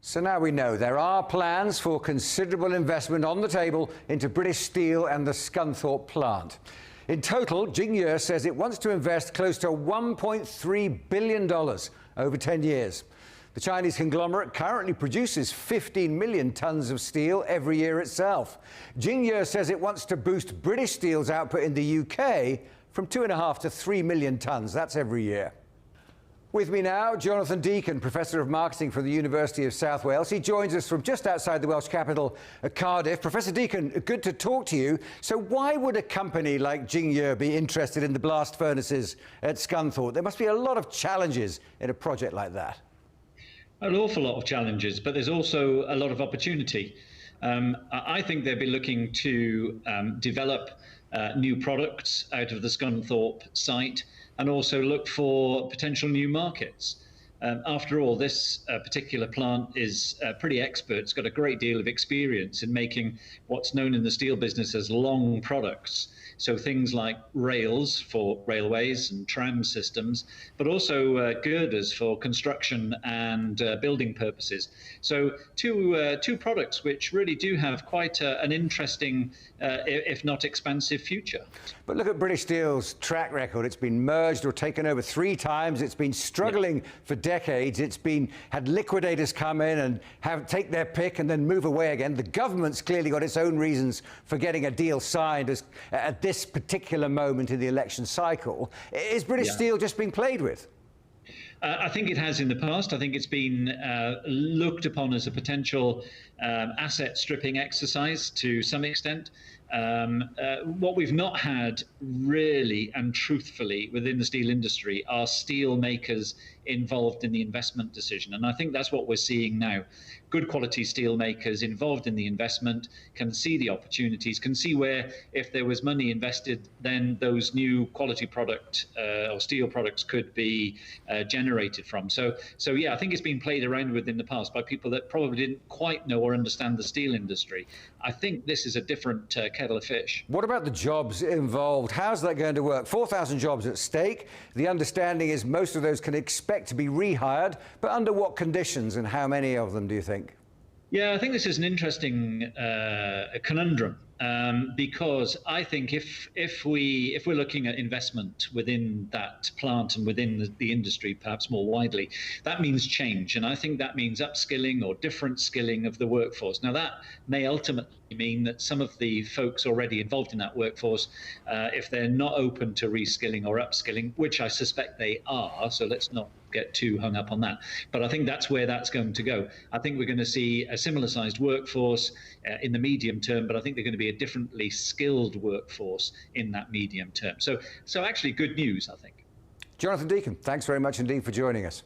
So now we know there are plans for considerable investment on the table into British Steel and the Scunthorpe plant. In total, Jingye says it wants to invest close to $1.3 billion over 10 years. The Chinese conglomerate currently produces 15 million tonnes of steel every year itself. Jingye says it wants to boost British Steel's output in the UK from 2.5 to 3 million tonnes. That's every year. With me now, Jonathan Deacon, Professor of Marketing from the University of South Wales. He joins us from just outside the Welsh capital, Cardiff. Professor Deacon, good to talk to you. So why would a company like Jingye be interested in the blast furnaces at Scunthorpe? There must be a lot of challenges in a project like that. An awful lot of challenges, but there's also a lot of opportunity. I think they'll be looking to develop new products out of the Scunthorpe site and also look for potential new markets. After all, this particular plant is pretty expert. It's got a great deal of experience in making what's known in the steel business as long products. So things like rails for railways and tram systems, but also girders for construction and building purposes. So two products which really do have quite an interesting, if not expansive, future. But look at British Steel's track record. It's been merged or taken over 3 times. It's been struggling for decades. It's had liquidators come in and take their pick and then move away again. The government's clearly got its own reasons for getting a deal signed at this particular moment in the election cycle. Is British Steel just being played with? I think it has in the past. I think it's been looked upon as a potential asset stripping exercise to some extent. What we've not had really and truthfully within the steel industry are steel makers involved in the investment decision. And I think that's what we're seeing now. Good quality steel makers involved in the investment can see the opportunities, can see where, if there was money invested, then those new quality product or steel products could be generated from. So yeah, I think it's been played around with in the past by people that probably didn't quite know or understand the steel industry. I think this is a different kettle of fish. What about the jobs involved? How's that going to work? 4,000 jobs at stake. The understanding is most of those can expect to be rehired, but under what conditions and how many of them do you think? Yeah, I think this is an interesting conundrum because I think if we're looking at investment within that plant and within the industry, perhaps more widely, that means change, and I think that means upskilling or different skilling of the workforce. Now, that may ultimately mean that some of the folks already involved in that workforce, if they're not open to reskilling or upskilling, which I suspect they are, so let's not get too hung up on that. But I think that's where that's going to go. I think we're going to see a similar sized workforce in the medium term, but I think they're going to be a differently skilled workforce in that medium term. So actually good news, I think. Jonathan Deacon, thanks very much indeed for joining us.